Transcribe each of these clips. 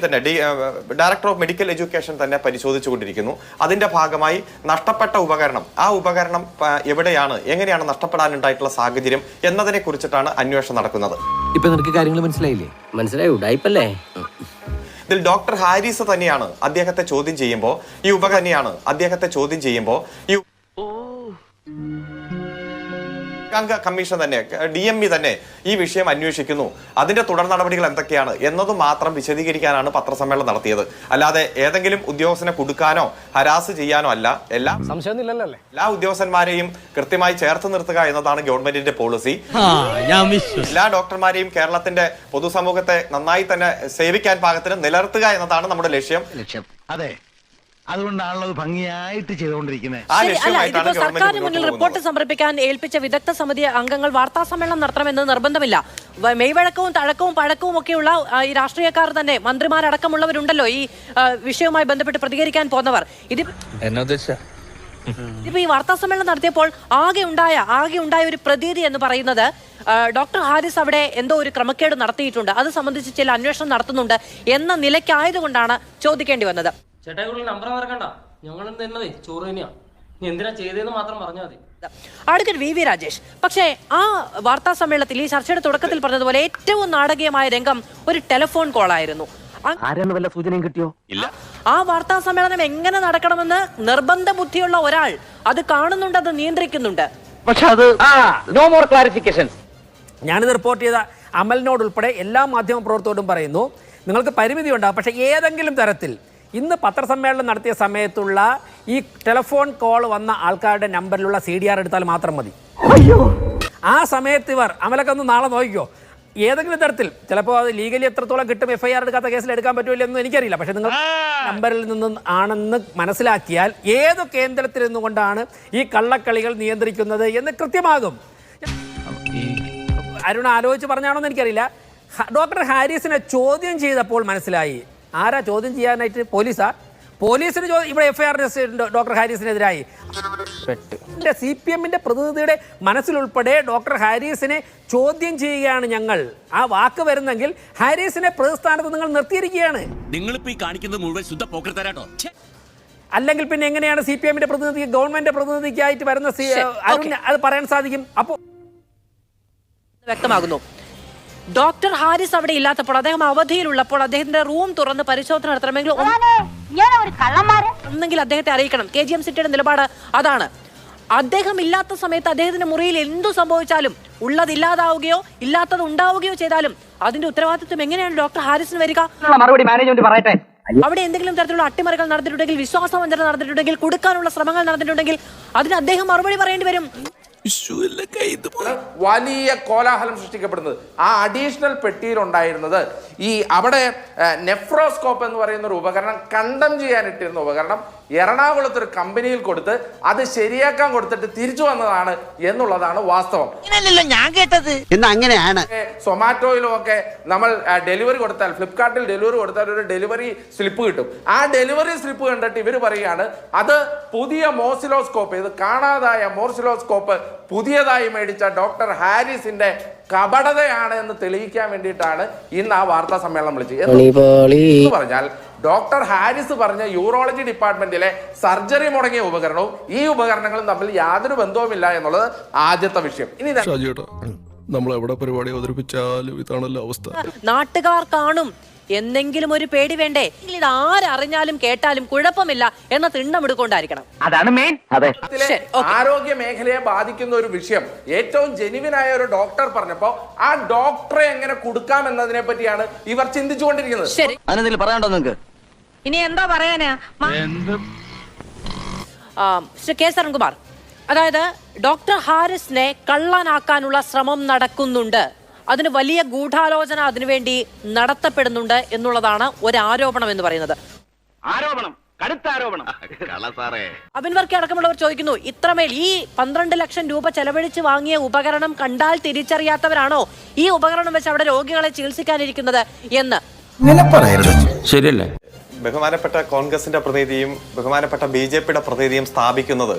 തന്നെ director of medical education തന്നെ പരിശോധിച്ചുകൊണ്ടിരിക്കുന്നു. അതിന്റെ ഭാഗമായി നഷ്ടപ്പെട്ട ഉപകരണം, ആ ഉപകരണം എവിടെയാണ്, എങ്ങനെയാണ് നഷ്ടപ്പെടാനുണ്ടായിട്ടുള്ള സാഹചര്യം എന്നതിനെ കുറിച്ചിട്ടാണ് അന്വേഷണം നടക്കുന്നത്. ഇപ്പൊ നിനക്ക് കാര്യങ്ങൾ മനസ്സിലായില്ലേ? മനസ്സിലായി, ഉടായിപ്പല്ലേ? ഇതിൽ ഡോക്ടർ ഹാരിസ് തന്നെയാണ് അദ്ദേഹത്തെ ചോദ്യം ചെയ്യുമ്പോൾ ഈ അംഗ കമ്മീഷൻ തന്നെ, DME തന്നെ ഈ വിഷയം അന്വേഷിക്കുന്നു. അതിന്റെ തുടർ നടപടികൾ എന്തൊക്കെയാണ് എന്നതും മാത്രം വിശദീകരിക്കാനാണ് പത്രസമ്മേളനം നടത്തിയത്. അല്ലാതെ ഏതെങ്കിലും ഉദ്യോഗസ്ഥനെ കൊടുക്കാനോ ഹരാസ് ചെയ്യാനോ അല്ല. എല്ലാ ഉദ്യോഗസ്ഥന്മാരെയും കൃത്യമായി ചേർത്ത് നിർത്തുക എന്നതാണ് ഗവൺമെന്റിന്റെ പോളിസി. എല്ലാ ഡോക്ടർമാരെയും കേരളത്തിന്റെ പൊതുസമൂഹത്തെ നന്നായി തന്നെ സേവിക്കാൻ പാകത്തിന് നിലനിർത്തുക എന്നതാണ് നമ്മുടെ ലക്ഷ്യം. അതെ, അതുകൊണ്ടാണല്ലോ ഭംഗിയായിട്ട് ചെയ്തുകൊണ്ടിരിക്കുന്നത്. സർക്കാരിന് മുന്നിൽ റിപ്പോർട്ട് സമർപ്പിക്കാൻ ഏൽപ്പിച്ച വിദഗ്ധ സമിതി അംഗങ്ങൾ വാർത്താ സമ്മേളനം നടത്തണമെന്ന് നിർബന്ധമില്ല. മെയ്വഴക്കവും തഴക്കവും പഴക്കവും ഒക്കെയുള്ള ഈ രാഷ്ട്രീയക്കാർ തന്നെ, മന്ത്രിമാരടക്കമുള്ളവരുണ്ടല്ലോ ഈ വിഷയവുമായി ബന്ധപ്പെട്ട് പ്രതികരിക്കാൻ പോന്നവർ. ഇതിപ്പോ ഈ വാർത്താ സമ്മേളനം നടത്തിയപ്പോൾ ആകെ ഉണ്ടായ ഒരു പ്രതീതി എന്ന് പറയുന്നത് ഡോക്ടർ ഹാരിസ് അവിടെ എന്തോ ഒരു ക്രമക്കേട് നടത്തിയിട്ടുണ്ട്, അത് സംബന്ധിച്ച് ചില അന്വേഷണം നടത്തുന്നുണ്ട് എന്ന നിലയ്ക്കായതുകൊണ്ടാണ് ചോദിക്കേണ്ടി വന്നത്. ചേട്ടാ നമ്പർ മറക്കണ്ട, ഞങ്ങൾ തന്നതേ ചോറ് തന്നെയാണ്, നീ എന്തിനാ ചെയ്തതെന്ന് മാത്രം പറഞ്ഞാൽ മതി. അഡ്വക്കേറ്റ് VV രാജേഷ്, പക്ഷേ ആ വാർത്താ സമ്മേളനത്തിൽ ഈ ചർച്ചയുടെ തുടക്കത്തിൽ പറഞ്ഞതുപോലെ ഏറ്റവും നാടകീയമായ രംഗം ഒരു ടെലിഫോൺ കോൾ ആയിരുന്നു. വല്ല സൂചനയും കിട്ടിയോ? ഇല്ല. ആ വാർത്താ സമ്മേളനം എങ്ങനെ നടക്കണമെന്ന് നിർബന്ധ ബുദ്ധിയുള്ള ഒരാൾ അത് കാണുന്നുണ്ട്, അത് നിയന്ത്രിക്കുന്നുണ്ട്. പക്ഷെ അത് നോ മോർ ക്ലാരിഫിക്കേഷൻസ്. ഞാനിത് റിപ്പോർട്ട് ചെയ്ത അമലിനോടുൾപ്പെടെ എല്ലാ മാധ്യമ പ്രവർത്തകരോടും പറയുന്നു, നിങ്ങൾക്ക് പരിമിതി ഉണ്ടാകും, പക്ഷേ ഏതെങ്കിലും തരത്തിൽ ഇന്ന് പത്രസമ്മേളനം നടത്തിയ സമയത്തുള്ള ഈ ടെലിഫോൺ കോൾ വന്ന ആൾക്കാരുടെ നമ്പറിലുള്ള CDR എടുത്താൽ മാത്രം മതി. ആ സമയത്ത് ഇവർ അമലൊക്കെ ഒന്ന് നാളെ നോക്കിക്കോ, ഏതെങ്കിലും തരത്തിൽ ചിലപ്പോൾ അത് ലീഗലി എത്രത്തോളം കിട്ടും, FIR എടുക്കാത്ത കേസിൽ എടുക്കാൻ പറ്റുമല്ലോ എന്ന് എനിക്കറിയില്ല, പക്ഷെ നിങ്ങൾ നമ്പറിൽ നിന്നും ആണെന്ന് മനസ്സിലാക്കിയാൽ ഏത് കേന്ദ്രത്തിൽ നിന്നുകൊണ്ടാണ് ഈ കള്ളക്കളികൾ നിയന്ത്രിക്കുന്നത് എന്ന് കൃത്യമാകും. അരുൺ ആലോചിച്ച് പറഞ്ഞാണോ എന്ന് എനിക്കറിയില്ല. ഡോക്ടർ ഹാരിസിനെ ചോദ്യം ചെയ്തപ്പോൾ മനസ്സിലായി. ആരാ ചോദ്യം ചെയ്യാനായിട്ട്? പോലീസിന് ഇവിടെ FIR ഡോക്ടർ ഹാരിസിനെതിരായി. CPM പ്രതിനിധിയുടെ മനസ്സിലുൾപ്പെടെ ഡോക്ടർ ഹാരിസിനെ ചോദ്യം ചെയ്യുകയാണ് ഞങ്ങൾ. ആ വാക്ക് വരുന്നെങ്കിൽ ഹാരിസിനെ പ്രതിസ്ഥാനത്ത് നിങ്ങൾ നിർത്തിയിരിക്കുകയാണ്. അല്ലെങ്കിൽ പിന്നെ എങ്ങനെയാണ് CPM പ്രതിനിധി ഗവൺമെന്റ് പ്രതിനിധിക്കായിട്ട് വരുന്ന അത് പറയാൻ സാധിക്കും? അപ്പോൾ വ്യക്തമാകുന്നു. ഡോക്ടർ ഹാരിസ് അവിടെ ഇല്ലാത്തപ്പോൾ, അദ്ദേഹം അവധിയിലുള്ളപ്പോൾ അദ്ദേഹത്തിന്റെ റൂം തുറന്ന് പരിശോധന നടത്തണമെങ്കിൽ ഒന്നെങ്കിൽ അദ്ദേഹത്തെ അറിയിക്കണം. KGM-സിറ്റിയുടെ നിലപാട് അതാണ്. അദ്ദേഹം ഇല്ലാത്ത സമയത്ത് അദ്ദേഹത്തിന്റെ മുറിയിൽ എന്തു സംഭവിച്ചാലും, ഉള്ളതില്ലാതാവുകയോ ഇല്ലാത്തത് ഉണ്ടാവുകയോ ചെയ്താലും അതിന്റെ ഉത്തരവാദിത്വം എങ്ങനെയാണ് ഡോക്ടർ ഹാരിസിന് വരിക? മറുപടി മാനേജ്മെന്റ് പറയട്ടെ. അവിടെ എന്തെങ്കിലും തരത്തിലുള്ള അട്ടിമറികൾ നടന്നിട്ടുണ്ടെങ്കിൽ, വിശ്വാസവഞ്ചന നടന്നിട്ടുണ്ടെങ്കിൽ, കൊടുക്കാനുള്ള ശ്രമങ്ങൾ നടന്നിട്ടുണ്ടെങ്കിൽ അതിന് അദ്ദേഹം മറുപടി പറയേണ്ടി വരും. വലിയ കോലാഹലം സൃഷ്ടിക്കപ്പെടുന്നത് ആ അഡീഷണൽ പെട്ടിയിലുണ്ടായിരുന്നത് ഈ അവിടെ നെഫ്രോസ്കോപ്പ് എന്ന് പറയുന്ന ഒരു ഉപകരണം കണ്ടം ചെയ്യാനിട്ടിരുന്ന ഉപകരണം എറണാകുളത്ത് ഒരു കമ്പനിയിൽ കൊടുത്ത് അത് ശരിയാക്കാൻ കൊടുത്തിട്ട് തിരിച്ചു വന്നതാണ് എന്നുള്ളതാണ് വാസ്തവം. ഞാൻ കേട്ടത് അങ്ങനെയാണ്. സൊമാറ്റോയിലും ഒക്കെ നമ്മൾ ഡെലിവറി കൊടുത്താൽ, ഫ്ലിപ്കാർട്ടിൽ ഡെലിവറി കൊടുത്താൽ ഒരു ഡെലിവറി സ്ലിപ്പ് കിട്ടും. ആ ഡെലിവറി സ്ലിപ്പ് കണ്ടിട്ട് ഇവർ പറയുകയാണ് അത് പുതിയ മോർസിലോസ്കോപ്പ്, ഇത് കാണാതായ മോർസിലോസ്കോപ്പ് പുതിയതായി മേടിച്ച ഡോക്ടർ ഹാരിസിന്റെ കപടതയാണ് എന്ന് തെളിയിക്കാൻ വേണ്ടിയിട്ടാണ് ഇന്ന് ആ വാർത്താ സമ്മേളനം വിളിച്ചത്. പറഞ്ഞാൽ ഡോക്ടർ ഹാരിസ് പറഞ്ഞ യൂറോളജി ഡിപ്പാർട്ട്മെന്റിലെ സർജറി മുടങ്ങിയ ഉപകരണവും ഈ ഉപകരണങ്ങളും തമ്മിൽ യാതൊരു ബന്ധവുമില്ല എന്നുള്ളത് ആദ്യത്തെ വിഷയം. ഇനി നമ്മൾ എവിടെ പരിപാടി അവതരിപ്പിച്ചാലും ഇതാണല്ലോ അവസ്ഥ. നാട്ടുകാർ കാണും എന്തെങ്കിലും ഒരു പേടി വേണ്ടേ? ഇത് ആരറിഞ്ഞാലും കേട്ടാലും കുഴപ്പമില്ല എന്ന തിണ്ണമെടുക്കൊണ്ടായിരിക്കണം. അതാണ് മെയിൻ. ആരോഗ്യ മേഖലയെ ബാധിക്കുന്ന ഒരു വിഷയം ഏറ്റവും ജെനുവിനായ ഒരു ഡോക്ടർ പറഞ്ഞപ്പോ ആ ഡോക്ടറെ എങ്ങനെ കൊടുക്കാം എന്നതിനെ പറ്റിയാണ് ഇവർ ചിന്തിച്ചുകൊണ്ടിരിക്കുന്നത്. ശരി, പറയാണ്ടോ നിങ്ങൾക്ക്? ഇനി എന്താ പറയാനാ കെ സരൺകുമാർ? അതായത് ഡോക്ടർ ഹാരിസിനെ കള്ളനാക്കാനുള്ള ശ്രമം നടക്കുന്നുണ്ട്, അതിന് വലിയ ഗൂഢാലോചന അതിനുവേണ്ടി നടത്തപ്പെടുന്നുണ്ട് എന്നുള്ളതാണ് ഒരു ആരോപണം എന്ന് പറയുന്നത്. അബിൻ വർക്കി അടക്കമുള്ളവർ ചോദിക്കുന്നു, ഇത്രമേൽ ഈ 12 ലക്ഷം രൂപ ചെലവഴിച്ച് വാങ്ങിയ ഉപകരണം കണ്ടാൽ തിരിച്ചറിയാത്തവരാണോ ഈ ഉപകരണം വെച്ച് അവിടെ രോഗികളെ ചികിത്സിക്കാനിരിക്കുന്നത് എന്ന്? ശരിയല്ലേ? ബഹുമാനപ്പെട്ട കോൺഗ്രസിന്റെ പ്രതിനിധിയും ബഹുമാനപ്പെട്ട BJPയുടെ പ്രതിനിധിയും സ്ഥാപിക്കുന്നത്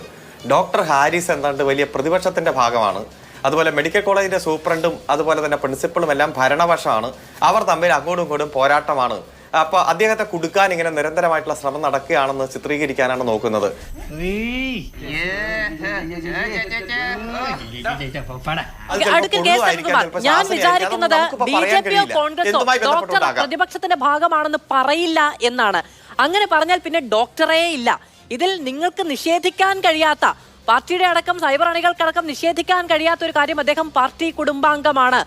ഡോക്ടർ ഹാരിസ് എന്താണ്ട് വലിയ പ്രതിപക്ഷത്തിന്റെ ഭാഗമാണ്, അതുപോലെ മെഡിക്കൽ കോളേജിന്റെ സൂപ്രണ്ടും അതുപോലെ തന്നെ പ്രിൻസിപ്പളും എല്ലാം ഭരണപക്ഷമാണ്, അവർ തമ്മിൽ അങ്ങോട്ടും ഇങ്ങോട്ടും പോരാട്ടമാണ്, അപ്പൊ അദ്ദേഹത്തെ കുടുക്കാൻ ഇങ്ങനെ നിരന്തരമായിട്ടുള്ള ശ്രമം നടക്കുകയാണെന്ന് ചിത്രീകരിക്കാനാണ് നോക്കുന്നത്. ഞാൻ വിചാരിക്കുന്നത് ബിജെപിയോ കോൺഗ്രസോ ഡോക്ടർ പ്രതിപക്ഷത്തിന്റെ ഭാഗമാണെന്ന് പറയില്ല എന്നാണ്. അങ്ങനെ പറഞ്ഞാൽ പിന്നെ ഡോക്ടറേ ഇല്ല. ഇതിൽ നിങ്ങൾക്ക് നിഷേധിക്കാൻ കഴിയാത്ത, പാർട്ടിയുടെ അടക്കം സൈബർ അണികൾക്കടക്കം നിഷേധിക്കാൻ കഴിയാത്ത ഒരു കാര്യം, അദ്ദേഹം പാർട്ടി കുടുംബാംഗമാണ്.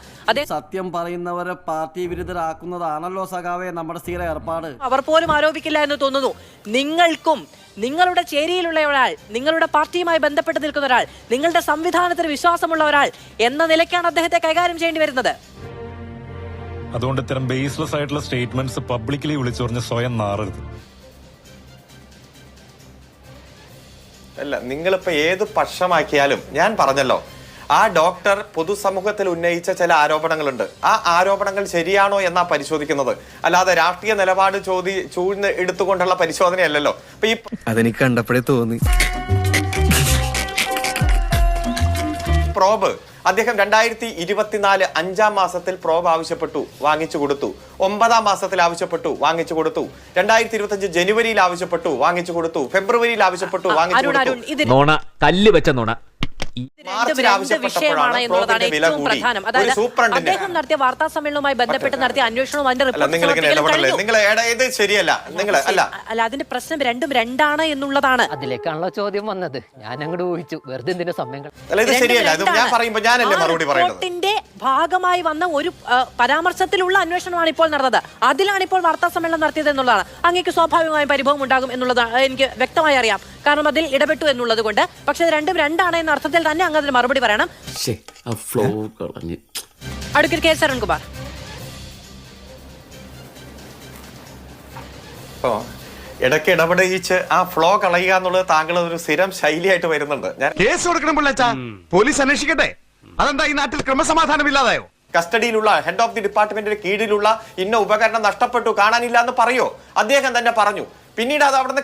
സത്യം പറയുന്നവരെ പാർട്ടി വിരുദ്ധരാക്കുന്നതാണല്ലോ സഖാവേ നമ്മുടെ സ്ഥിര ഏർപ്പാട്. അവർ പോലും ആരോപിക്കില്ല എന്ന് തോന്നുന്നു. നിങ്ങൾക്കും നിങ്ങളുടെ ചേരിയിലുള്ള ഒരാൾ, നിങ്ങളുടെ പാർട്ടിയുമായി ബന്ധപ്പെട്ട് നിൽക്കുന്ന ഒരാൾ, നിങ്ങളുടെ സംവിധാനത്തിന് വിശ്വാസമുള്ള ഒരാൾ എന്ന നിലയ്ക്കാണ് അദ്ദേഹത്തെ കൈകാര്യം ചെയ്യേണ്ടി വരുന്നത്. അതുകൊണ്ട് ഇത്തരം ബേസ്ലെസ് ആയിട്ടുള്ള സ്റ്റേറ്റ്മെന്റ്സ് പബ്ലിക്കലി വിളിച്ചു പറഞ്ഞ് സ്വയം നാറരുത്. അല്ല, നിങ്ങളിപ്പോ ഏത് പക്ഷമാക്കിയാലും ഞാൻ പറഞ്ഞല്ലോ, ആ ഡോക്ടർ പൊതുസമൂഹത്തിൽ ഉന്നയിച്ച ചില ആരോപണങ്ങളുണ്ട്. ആ ആരോപണങ്ങൾ ശരിയാണോ എന്നാ പരിശോധിക്കുന്നത്, അല്ലാതെ രാഷ്ട്രീയ നിലപാട് ചൂഴ്ന്ന് എടുത്തുകൊണ്ടുള്ള പരിശോധനയല്ലല്ലോ. അപ്പൊ ഈ അതെനിക്ക് കണ്ടപ്പോഴേ തോന്നി. പ്രോബ് അദ്ദേഹം 2024 5-ാം മാസത്തിൽ പ്രോബ് ആവശ്യപ്പെട്ടു, വാങ്ങിച്ചു കൊടുത്തു. 9-ാം മാസത്തിൽ ആവശ്യപ്പെട്ടു, വാങ്ങിച്ചു കൊടുത്തു. 2025 ജനുവരിയിൽ ആവശ്യപ്പെട്ടു, വാങ്ങിച്ചു കൊടുത്തു. ഫെബ്രുവരിയിൽ ആവശ്യപ്പെട്ടു, വാങ്ങിച്ചു കൊടുത്തു. നോണ കല്ല് വെച്ച നോണ. വിഷയമാണ് എന്നുള്ളതാണ് ഏറ്റവും പ്രധാനം. അതായത് അദ്ദേഹം നടത്തിയ വാർത്താ സമ്മേളനവുമായി ബന്ധപ്പെട്ട് നടത്തിയ അന്വേഷണവും അതിന്റെ അല്ല, അതിന്റെ പ്രശ്നം രണ്ടും രണ്ടാണ് എന്നുള്ളതാണ്. അതിലേക്കാണല്ലോ ചോദ്യം വന്നത്. ഞാൻ അങ്ങോട്ട് ഊഹിച്ചു, വെറുതെ എന്തിന്റെ സമയങ്ങൾ. റിപ്പോർട്ടിന്റെ ഭാഗമായി വന്ന ഒരു പരാമർശത്തിലുള്ള അന്വേഷണമാണ് ഇപ്പോൾ നടന്നത്. അതിലാണ് ഇപ്പോൾ വാർത്താ സമ്മേളനം നടത്തിയത് എന്നുള്ളതാണ്. അങ്ങേക്ക് സ്വാഭാവികമായും പരിഭവം ഉണ്ടാകും എന്നുള്ളതാണ് എനിക്ക് വ്യക്തമായി അറിയാം, കാരണം അതിൽ ഇടപെട്ടു എന്നുള്ളത് കൊണ്ട്. പക്ഷെ രണ്ടും രണ്ടാണ് എന്ന അർത്ഥത്തിൽ തന്നെ അങ്ങ് അതിന് മറുപടി പറയണം. Advocate K Sarankumar. ഇടയ്ക്ക് ഇടപെടിച്ച് ആ ഫ്ലോ കളയുക എന്നുള്ളത് താങ്കൾ ഒരു സ്ഥിരം ശൈലിയായിട്ട് വരുന്നുണ്ട്. ഞാൻ കേസ് കൊടുക്കണം പിള്ളേച്ചാ, പോലീസ് അന്വേഷിക്കട്ടെ. അതെന്താ ഈ നാട്ടിൽ ക്രമസമാധാനം ഇല്ലാതായോ? കസ്റ്റഡിയിലുള്ള ഹെഡ് ഓഫ് ദി ഡിപ്പാർട്ട്മെന്റിന്റെ കീഴിലുള്ള ഇന്ന ഉപകരണം നഷ്ടപ്പെട്ടു, കാണാനില്ല എന്ന് പറയോ? അദ്ദേഹം തന്നെ പറഞ്ഞു. പിന്നീട് അത് അവിടെ നിന്ന്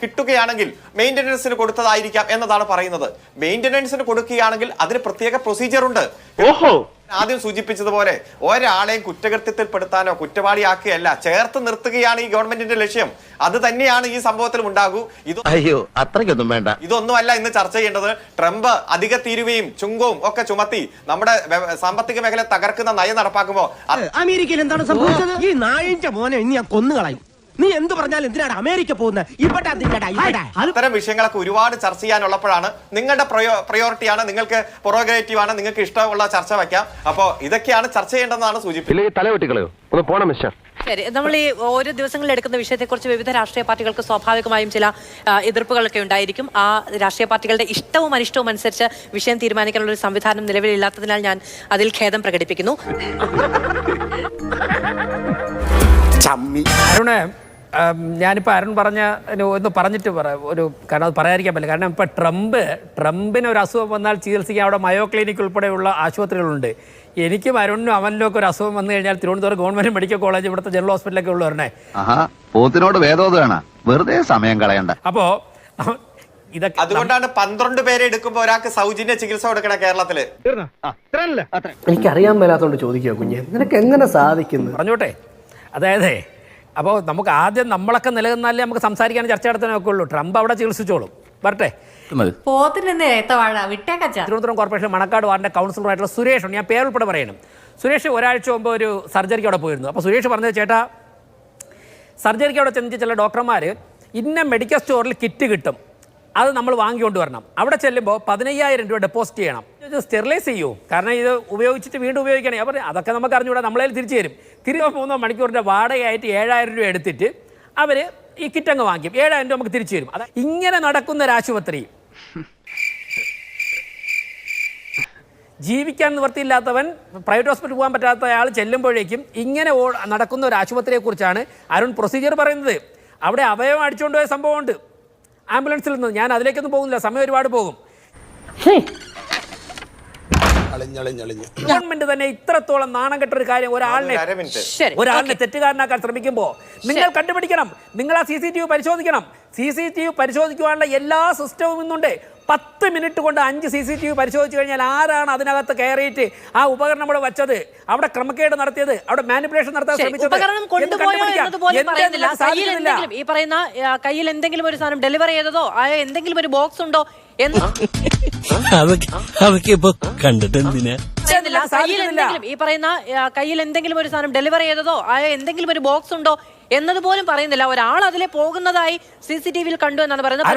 കിട്ടുകയാണെങ്കിൽ മെയിന്റനൻസിന് കൊടുത്തതായിരിക്കാം എന്നതാണ് പറയുന്നത്. മെയിന്റനൻസിന് കൊടുക്കുകയാണെങ്കിൽ അതിന് പ്രത്യേക പ്രൊസീജിയർ ഉണ്ട്. ആദ്യം സൂചിപ്പിച്ചതുപോലെ ഒരാളെയും കുറ്റകൃത്യത്തിൽപ്പെടുത്താനോ കുറ്റവാളിയാക്കുകയല്ല, ചേർത്ത് നിർത്തുകയാണ് ഈ ഗവൺമെന്റിന്റെ ലക്ഷ്യം. അത് തന്നെയാണ് ഈ സംഭവത്തിലും ഉണ്ടാകൂ. അത്രയ്ക്കൊന്നും വേണ്ട. ഇതൊന്നുമല്ല ഇന്ന് ചർച്ച ചെയ്യേണ്ടത്. ട്രംപ് അധിക തീരുവയും ചുങ്കവും ഒക്കെ ചുമത്തി നമ്മുടെ സാമ്പത്തിക മേഖല തകർക്കുന്ന നയം നടപ്പാക്കുമ്പോ അമേരിക്കയിൽ എന്താണ് സംഭവിച്ചത്? ഈ നായിന്റെ മോനെ ഇനി ഞാൻ കൊന്നുകളയും. നീ എന്ത് പറഞ്ഞാലും എന്തിനാണ് അമേരിക്ക പോകുന്നത്? അത്തരം വിഷയങ്ങളൊക്കെ ഒരുപാട് ചർച്ച ചെയ്യാനുള്ളപ്പോഴാണ് നിങ്ങളുടെ പ്രയോറിറ്റിയാണ്, നിങ്ങൾക്ക് പ്രൊറോഗേറ്റീവ് ആണ്, നിങ്ങൾക്ക് ഇഷ്ടമുള്ള ചർച്ച വയ്ക്കാം. അപ്പോ ഇതൊക്കെയാണ് ചർച്ച ചെയ്യേണ്ടതെന്നാണ് സൂചിപ്പിക്കുന്നത്. ശരി, നമ്മൾ ഈ ഓരോ ദിവസങ്ങളിൽ എടുക്കുന്ന വിഷയത്തെക്കുറിച്ച് വിവിധ രാഷ്ട്രീയ പാർട്ടികൾക്ക് സ്വാഭാവികമായും ചില എതിർപ്പുകളൊക്കെ ഉണ്ടായിരിക്കും. ആ രാഷ്ട്രീയ പാർട്ടികളുടെ ഇഷ്ടവും അനിഷ്ടവും അനുസരിച്ച് വിഷയം തീരുമാനിക്കാനുള്ള ഒരു സംവിധാനം നിലവിലില്ലാത്തതിനാൽ ഞാൻ അതിൽ ഖേദം പ്രകടിപ്പിക്കുന്നു. അരുണേ, ഞാനിപ്പോൾ അരുൺ പറഞ്ഞ ഒന്ന് പറഞ്ഞിട്ട് ഒരു കാരണം അത് പറയാതിരിക്കാൻ പറ്റില്ല. കാരണം ഇപ്പോൾ ട്രംപിന് ഒരു അസുഖം വന്നാൽ ചികിത്സിക്കാൻ അവിടെ മയോ ക്ലിനിക് ഉൾപ്പെടെയുള്ള ആശുപത്രികളുണ്ട്. എനിക്കും അരുണിനും അവനിലും ഒക്കെ ഒരു അസുഖം വന്നു കഴിഞ്ഞാൽ തിരുവനന്തപുരം ഗവൺമെന്റ് മെഡിക്കൽ കോളേജ്, ഇവിടുത്തെ ജനറൽ ഹോസ്പിറ്റലൊക്കെ ഉള്ളവരണേ. പോത്തിനോട് വേദോദാണ്, വെറുതെ സമയം കളയണ്ട. അപ്പോ ഇതൊക്കെ അതുകൊണ്ടാണ് 12 പേരെ എടുക്കുമ്പോൾ ഒരാൾക്ക് സൗജന്യ ചികിത്സ കൊടുക്കണ കേരളത്തില്. എനിക്കറിയാൻ മേലാത്തോണ്ട് ചോദിക്കുക കുഞ്ഞെ, നിനക്ക് എങ്ങനെ സാധിക്കുന്നു? പറഞ്ഞോട്ടെ. അതായത് അപ്പോൾ നമുക്ക് ആദ്യം നമ്മളൊക്കെ നിലനിന്നാലേ നമുക്ക് സംസാരിക്കാനും ചർച്ച നടത്താനൊക്കെ ഉള്ളൂ. ട്രംപ് അവിടെ ചികിത്സിച്ചോളും. വരട്ടെ. തിരുവനന്തപുരം കോർപ്പറേഷൻ മണക്കാട് വാർഡിന്റെ കൗൺസിലറായിട്ടുള്ള സുരേഷ്, ഞാൻ പേരുൾപ്പെടെ പറയണം. സുരേഷ് ഒരാഴ്ച മുമ്പ് ഒരു സർജറിക്ക് അവിടെ പോയിരുന്നു. അപ്പോൾ സുരേഷ് പറഞ്ഞത്, ചേട്ടാ സർജറിക്ക് അവിടെ ചെന്ന് ചില ഡോക്ടർമാർ ഇന്ന മെഡിക്കൽ സ്റ്റോറിൽ കിറ്റ് കിട്ടും, അത് നമ്മൾ വാങ്ങിക്കൊണ്ട് വരണം. അവിടെ ചെല്ലുമ്പോൾ 15,000 രൂപ ഡെപ്പോസിറ്റ് ചെയ്യണം. സ്റ്റെറിലൈസ് ചെയ്യൂ, കാരണം ഇത് ഉപയോഗിച്ചിട്ട് വീണ്ടും ഉപയോഗിക്കണേ. അപ്പോൾ അതൊക്കെ നമുക്ക് അറിഞ്ഞുകൂടാ, നമ്മളെ തിരിച്ചു തരും. 3 മണിക്കൂറിൻ്റെ വാടകയായിട്ട് 7,000 രൂപ എടുത്തിട്ട് അവർ ഈ കിറ്റ് അങ്ങ് വാങ്ങിക്കും. 7,000 രൂപ നമുക്ക് തിരിച്ചു തരും. അത് ഇങ്ങനെ നടക്കുന്ന ഒരു ആശുപത്രി, ജീവിക്കാൻ നിവൃത്തിയില്ലാത്തവൻ, പ്രൈവറ്റ് ഹോസ്പിറ്റലിൽ പോകാൻ പറ്റാത്ത അയാൾ ചെല്ലുമ്പോഴേക്കും ഇങ്ങനെ നടക്കുന്ന ഒരു ആശുപത്രിയെക്കുറിച്ചാണ് അരുൺ പ്രൊസീജിയർ പറയുന്നത്. അവിടെ അവയവം അടിച്ചുകൊണ്ട് പോയ സംഭവമുണ്ട് ആംബുലൻസിൽ നിന്ന്. ഞാൻ അതിലേക്കൊന്നും പോകുന്നില്ല, സമയം ഒരുപാട് പോകും. ഗവൺമെന്റ് തന്നെ ഇത്രത്തോളം നാണം കെട്ടൊരു കാര്യം ഒരാളിനെ തെറ്റുകാരനാക്കാൻ ശ്രമിക്കുമ്പോൾ നിങ്ങൾ കണ്ടുപിടിക്കണം. നിങ്ങൾ ആ CCTV പരിശോധിക്കണം. CCTV പരിശോധിക്കുവാനുള്ള എല്ലാ സിസ്റ്റവും ഇന്നുണ്ട്. 10 മിനിറ്റ് കൊണ്ട് 5 CCTV പരിശോധിച്ചു കഴിഞ്ഞാൽ ആരാണ് അതിനകത്ത് കയറിയിട്ട് ആ ഉപകരണം ഇവിടെ വെച്ചത്, അവിടെ ക്രമക്കേട് നടത്തിയത്, അവിടെ മാനിപ്പുലേഷൻ നടത്താൻ ശ്രമിച്ചത്? ഉപകരണം കൊണ്ടുപോയോ എന്നതുപോലെ പറയുന്നില്ല. ഈ പറയുന്ന കയ്യിൽ എന്തെങ്കിലും ഒരു സാധനം ഡെലിവറി ചെയ്തതോ എന്തെങ്കിലും ഒരു ബോക്സ് ഉണ്ടോ അതൊക്കെ ഇപ്പൊ കണ്ടിട്ട് എന്തിനാ? ഈ പറയുന്ന കയ്യിൽ എന്തെങ്കിലും ഒരു സാധനം ഡെലിവറി ചെയ്തതോ എന്തെങ്കിലും ഒരു ബോക്സ് ഉണ്ടോ എന്നതുപോലും പറയുന്നില്ല. ഒരാൾ അതിലെ പോകുന്നതായി CCTV കണ്ടു എന്നാണ് പറയുന്നത്.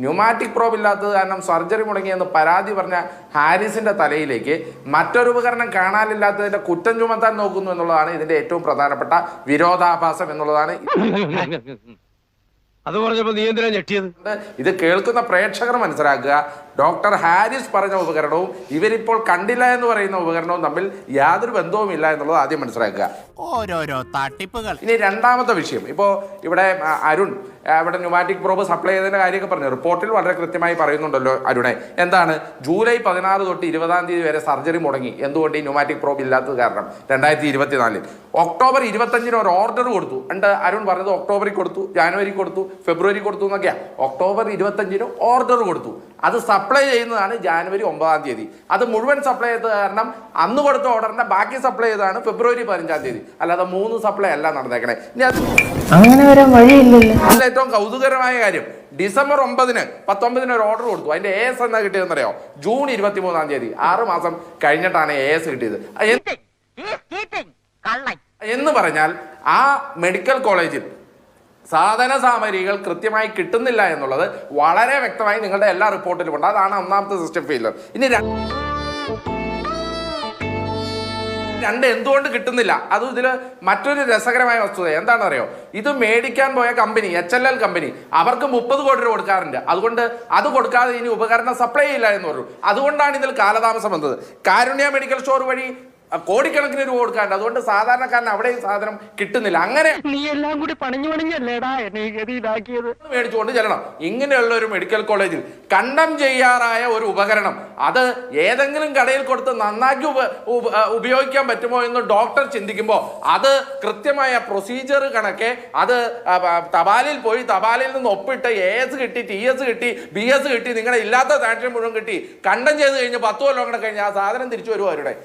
ന്യൂമാറ്റിക് പ്രോബ് ഇല്ലാത്തത് കാരണം സർജറി മുടങ്ങിയെന്ന് പരാതി പറഞ്ഞ ഹാരിസിന്റെ തലയിലേക്ക് മറ്റൊരു ഉപകരണം കാണാനില്ലാത്തതിന്റെ കുറ്റം ചുമത്താൻ നോക്കുന്നു എന്നുള്ളതാണ് ഇതിന്റെ ഏറ്റവും പ്രധാനപ്പെട്ട വിരോധാഭാസം എന്നുള്ളതാണ്. അത് പറഞ്ഞപ്പോ നീ എന്തിനാ ഞെട്ടിയത്? ഇത് കേൾക്കുന്ന പ്രേക്ഷകർ മനസ്സിലാക്കുക, ഡോക്ടർ ഹാരിസ് പറഞ്ഞ ഉപകരണവും ഇവരിപ്പോൾ കണ്ടില്ല എന്ന് പറയുന്ന ഉപകരണവും തമ്മിൽ യാതൊരു ബന്ധവുമില്ല എന്നുള്ളത് ആദ്യം മനസ്സിലാക്കുക. ഓരോരോ തട്ടിപ്പുകൾ. ഇനി രണ്ടാമത്തെ വിഷയം, ഇപ്പോൾ ഇവിടെ അരുൺ ഇവിടെ ന്യൂമാറ്റിക് പ്രോബ് സപ്ലൈ ചെയ്തതിന്റെ കാര്യമൊക്കെ പറഞ്ഞു. റിപ്പോർട്ടിൽ വളരെ കൃത്യമായി പറയുന്നുണ്ടല്ലോ അരുണെ, എന്താണ് ജൂലൈ 16 തൊട്ട് 20-ാം തീയതി വരെ സർജറി മുടങ്ങി. എന്തുകൊണ്ട്? ഈ ന്യൂമാറ്റിക് പ്രോബ് ഇല്ലാത്തത് കാരണം. 2024 ഒക്ടോബർ 25 ഒരു ഓർഡർ കൊടുത്തു. അരുൺ പറഞ്ഞത് ഒക്ടോബറിൽ കൊടുത്തു, ജാനുവരി കൊടുത്തു, ഫെബ്രുവരി കൊടുത്തു എന്നൊക്കെയാ. ഒക്ടോബർ 25 ഓർഡർ കൊടുത്തു. അത് സപ്ലൈ ചെയ്യുന്നതാണ് ജാനുവരി 9-ാം തീയതി. അത് മുഴുവൻ സപ്ലൈ ചെയ്തത് കാരണം അന്ന് കൊടുത്ത ഓർഡറിന്റെ ബാക്കി സപ്ലൈ ചെയ്തതാണ് ഫെബ്രുവരി 15-ാം തീയതി. അല്ലാതെ 3 സപ്ലൈ അല്ല നടന്നേക്കണേ. ഇനി അത് അങ്ങനെ വരാൻ വഴിയില്ലല്ലോ. ഏറ്റവും കൗതുകരമായ കാര്യം, ഡിസംബർ 19 ഒരു ഓർഡർ കൊടുത്തു. അതിന്റെ AS എന്നാ കിട്ടിയതെന്നറിയോ? ജൂൺ 23-ാം തീയതി. 6 മാസം കഴിഞ്ഞിട്ടാണ് AS കിട്ടിയത്. എന്ന് പറഞ്ഞാൽ ആ മെഡിക്കൽ കോളേജിൽ സാധന സാമഗ്രികൾ കൃത്യമായി കിട്ടുന്നില്ല എന്നുള്ളത് വളരെ വ്യക്തമായി നിങ്ങളുടെ എല്ലാ റിപ്പോർട്ടിലും ഉണ്ട്. അതാണ് ഒന്നാമത്തെ സിസ്റ്റം ഫെയിലർ. ഇനി എന്തുകൊണ്ട് കിട്ടുന്നില്ല? അതും ഇതിൽ മറ്റൊരു രസകരമായ വസ്തുത എന്താണെന്ന് അറിയോ? ഇത് മേടിക്കാൻ പോയ കമ്പനി HLL കമ്പനി അവർക്ക് 30 കോടി രൂപ കൊടുക്കാറുണ്ട്. അതുകൊണ്ട് അത് കൊടുക്കാതെ ഇനി ഉപകരണം സപ്ലൈ ചെയ്യില്ല എന്ന് പറഞ്ഞു. അതുകൊണ്ടാണ് ഇതിൽ കാലതാമസം വന്നത്. കാരുണ്യ മെഡിക്കൽ സ്റ്റോർ വഴി കോടിക്കണക്കിന് രൂപ കൊടുക്കാറുണ്ട്. അതുകൊണ്ട് സാധാരണക്കാരന് അവിടെ ഈ സാധനം കിട്ടുന്നില്ല. അങ്ങനെ നീ എല്ലാം കൂടി പണിഞ്ഞല്ലേടാ എന്നെ ഗതിയിലാക്കിയത്. മേടിച്ചുകൊണ്ട് ചെല്ലണം. ഇങ്ങനെയുള്ള ഒരു മെഡിക്കൽ കോളേജിൽ കണ്ടം ചെയ്യാറായ ഒരു ഉപകരണം അത് ഏതെങ്കിലും കടയിൽ കൊടുത്ത് നന്നാക്കി ഉപയോഗിക്കാൻ പറ്റുമോ എന്ന് ഡോക്ടർ ചിന്തിക്കുമ്പോൾ അത് കൃത്യമായ പ്രൊസീജിയർ കണക്കെ അത് തപാലിൽ പോയി തപാലിൽ നിന്ന് ഒപ്പിട്ട് AS കിട്ടി, TS കിട്ടി, BS കിട്ടി, നിങ്ങളുടെ ഇല്ലാത്ത സാക്ഷ്യം മുഴുവൻ കിട്ടി, കണ്ടം ചെയ്ത് കഴിഞ്ഞ് 10 കൊല്ലം കൂടെ കഴിഞ്ഞ് ആ സാധനം തിരിച്ചു വരുമോ? അവരുടെ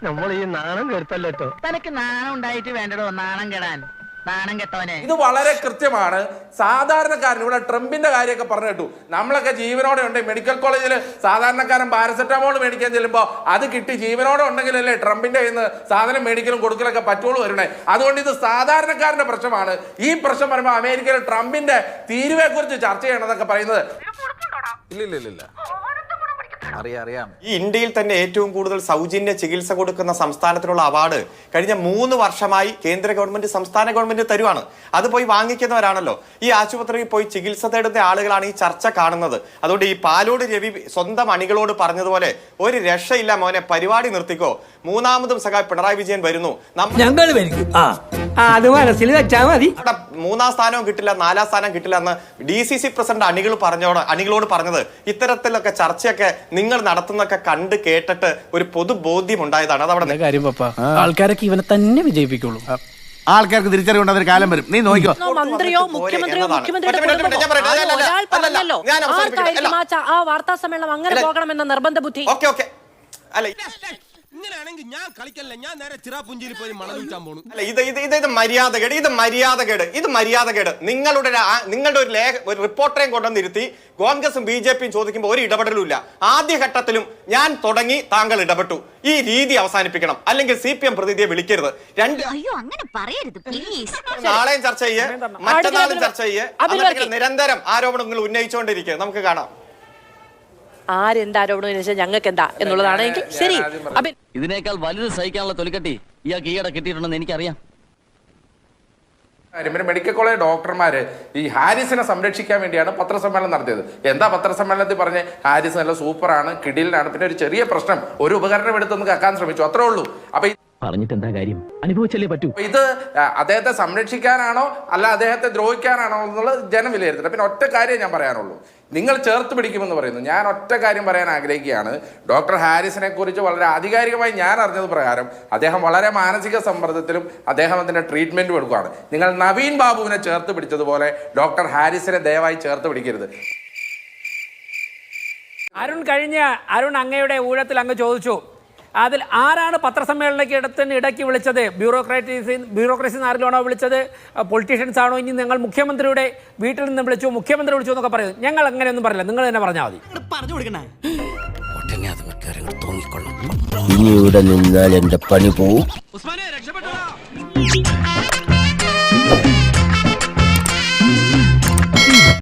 നമ്മൾ ഈ നാണം കെടുത്തല്ലോ. തനക്ക് നാണം ഉണ്ടായിട്ട് വേണ്ടടോ നാണം കെടാൻ. നാണം കെട്ടവനെ. ഇത് വളരെ കൃത്യമാണ്. സാധാരണക്കാരൻ ഇവിടെ ട്രംപിന്റെ കാര്യമൊക്കെ പറഞ്ഞു കേട്ടു. നമ്മളൊക്കെ ജീവനോടെ ഉണ്ട്. മെഡിക്കൽ കോളേജിൽ സാധാരണക്കാരൻ പാരസെറ്റമോൾ മേടിക്കാൻ ചെല്ലുമ്പോൾ അത് കിട്ടി ജീവനോടെ ഉണ്ടെങ്കിലല്ലേ ട്രംപിന്റെ കയ്യിൽ നിന്ന് സാധനം മേടിക്കലും കൊടുക്കലൊക്കെ പറ്റുള്ളൂ വരണേ. അതുകൊണ്ട് ഇത് സാധാരണക്കാരന്റെ പ്രശ്നമാണ്. ഈ പ്രശ്നം പറയുമ്പോൾ അമേരിക്കയിൽ ട്രംപിന്റെ തീരുവയെ കുറിച്ച് ചർച്ച ചെയ്യണമെന്നൊക്കെ പറയുന്നത് ഇല്ല അറിയാം. ഈ ഇന്ത്യയിൽ തന്നെ ഏറ്റവും കൂടുതൽ സൗജന്യ ചികിത്സ കൊടുക്കുന്ന സംസ്ഥാനത്തിനുള്ള അവാർഡ് കഴിഞ്ഞ 3 വർഷമായി കേന്ദ്ര ഗവൺമെന്റ് സംസ്ഥാന ഗവൺമെന്റ് തരുവാണ്. അത് പോയി വാങ്ങിക്കുന്നവരാണല്ലോ. ഈ ആശുപത്രിയിൽ പോയി ചികിത്സ തേടുന്ന ആളുകളാണ് ഈ ചർച്ച കാണുന്നത്. അതുകൊണ്ട് ഈ പാലോട് രവി സ്വന്തം അണികളോട് പറഞ്ഞതുപോലെ ഒരു രക്ഷയില്ല മോനെ, പരിപാടി നിർത്തിക്കോ. മൂന്നാമതും സഖാവ് പിണറായി വിജയൻ വരുന്നു. അത് മനസ്സിൽ വെച്ചാ മതി. 3-ാം സ്ഥാനവും കിട്ടില്ല, 4-ാം സ്ഥാനം കിട്ടില്ല എന്ന് DCC പ്രസിഡന്റ് അണികളോട് പറഞ്ഞത് ഇത്തരത്തിലൊക്കെ ചർച്ചയൊക്കെ നിങ്ങൾ നടത്തുന്നൊക്കെ കണ്ട് കേട്ടിട്ട് ഒരു പൊതുബോധ്യം ഉണ്ടായതാണ്. അതവിടെ കാര്യം ആൾക്കാരൊക്കെ ഇവനെ തന്നെ വിജയിപ്പിക്കുള്ളൂ. ആൾക്കാർക്ക് തിരിച്ചറിവുണ്ടാകുന്ന കാലം വരും. നീ നോക്കിക്കോ. മന്ത്രിയോ മുഖ്യമന്ത്രിയോ ഒരാൾ പറഞ്ഞല്ലോ ആ വാർത്താ സമ്മേളനം അങ്ങനെ പോകണമെന്ന നിർബന്ധ ബുദ്ധി. അല്ല ഇങ്ങനെയാണെങ്കിൽ ഞാൻ കളിക്കല്ല, ഞാൻ നേരെ ചിറാപുഞ്ചിയിൽ പോയി മണം വിൽക്കാൻ പോണു. അല്ല ഇത് മര്യാദകേട്. നിങ്ങളുടെ ഒരു റിപ്പോർട്ടറേയും കൊണ്ടുവന്നിരുത്തി കോൺഗ്രസും BJPയും ചോദിക്കുമ്പോൾ ഒരു ഇടപെടലും ഇല്ല. ആദ്യഘട്ടത്തിലും ഞാൻ തുടങ്ങി, താങ്കൾ ഇടപെട്ടു. ഈ രീതി അവസാനിപ്പിക്കണം, അല്ലെങ്കിൽ CPM പ്രതിനിധിയെ വിളിക്കരുത്. നാളെയും ചർച്ച ചെയ്യേ, മറ്റന്നാളും ചർച്ച ചെയ്യേ, നിരന്തരം ആരോപണങ്ങൾ ഉന്നയിച്ചുകൊണ്ടിരിക്കുക. നമുക്ക് കാണാം. ആരെന്താരോപണം ചോദിച്ചാൽ ഞങ്ങൾക്ക് എന്താ എന്നുള്ളതാണ് എങ്കിൽ ശരി. ഇതിനേക്കാൾ വലുത് സഹിക്കാനുള്ള തൊലിക്കട്ടി ഇയാൾക്ക് ഈയിടെ കിട്ടിയിട്ടുണ്ടെന്ന് എനിക്കറിയാം. മെഡിക്കൽ കോളേജ് ഡോക്ടർമാര് ഈ ഹാരിസിനെ സംരക്ഷിക്കാൻ വേണ്ടിയാണ് പത്രസമ്മേളനം നടത്തിയത്. എന്താ പത്രസമ്മേളനത്തിൽ പറഞ്ഞ്? ഹാരിസ് നല്ല സൂപ്പറാണ്, കിടിലാണ്, പിന്നെ ഒരു ചെറിയ പ്രശ്നം, ഒരു ഉപകരണം എടുത്തൊന്ന് കക്കാൻ ശ്രമിച്ചു, അത്രേ ഉള്ളൂ. അപ്പൊ പറഞ്ഞിട്ട് എന്താ കാര്യം? അനുഭവിച്ചല്ലേ പറ്റൂ. ഇത് അദ്ദേഹത്തെ സംരക്ഷിക്കാനാണോ അല്ല അദ്ദേഹത്തെ ദ്രോഹിക്കാനാണോ എന്നുള്ളത് ജനം വിലയിരുത്തട്ടെ. പിന്നെ ഒറ്റ കാര്യം ഞാൻ പറയാനുള്ളൂ, നിങ്ങൾ ചേർത്ത് പിടിക്കുമെന്ന് പറയുന്നു. ഞാൻ ഒറ്റ കാര്യം പറയാൻ ആഗ്രഹിക്കുകയാണ്. ഡോക്ടർ ഹാരിസിനെ കുറിച്ച് വളരെ ആധികാരികമായി ഞാൻ അറിഞ്ഞത് പ്രകാരം അദ്ദേഹം വളരെ മാനസിക സമ്മർദ്ദത്തിലും അദ്ദേഹം അതിന്റെ ട്രീറ്റ്മെന്റും എടുക്കുകയാണ്. നിങ്ങൾ നവീൻ ബാബുവിനെ ചേർത്ത് പിടിച്ചതുപോലെ ഡോക്ടർ ഹാരിസിനെ ദയവായി ചേർത്ത് പിടിക്കരുത്. അരുൺ അങ്ങയുടെ ഊഴത്തിൽ അങ്ങ് ചോദിച്ചു, അതിൽ ആരാണ് പത്രസമ്മേളനത്തിന് ഇടയ്ക്ക് വിളിച്ചത്? ബ്യൂറോക്രസി ആരിലാണോ വിളിച്ചത്? പൊളിറ്റീഷ്യൻസ് ആണോ? ഇനി നിങ്ങൾ മുഖ്യമന്ത്രിയുടെ വീട്ടിൽ നിന്ന് വിളിച്ചു, മുഖ്യമന്ത്രി വിളിച്ചു എന്നൊക്കെ പറയുന്നത്. ഞങ്ങൾ അങ്ങനെയൊന്നും പറയില്ല, നിങ്ങൾ തന്നെ പറഞ്ഞാൽ മതി. ഇനി ഇവിടെ നിന്നാൽ എന്റെ പണി പോവും.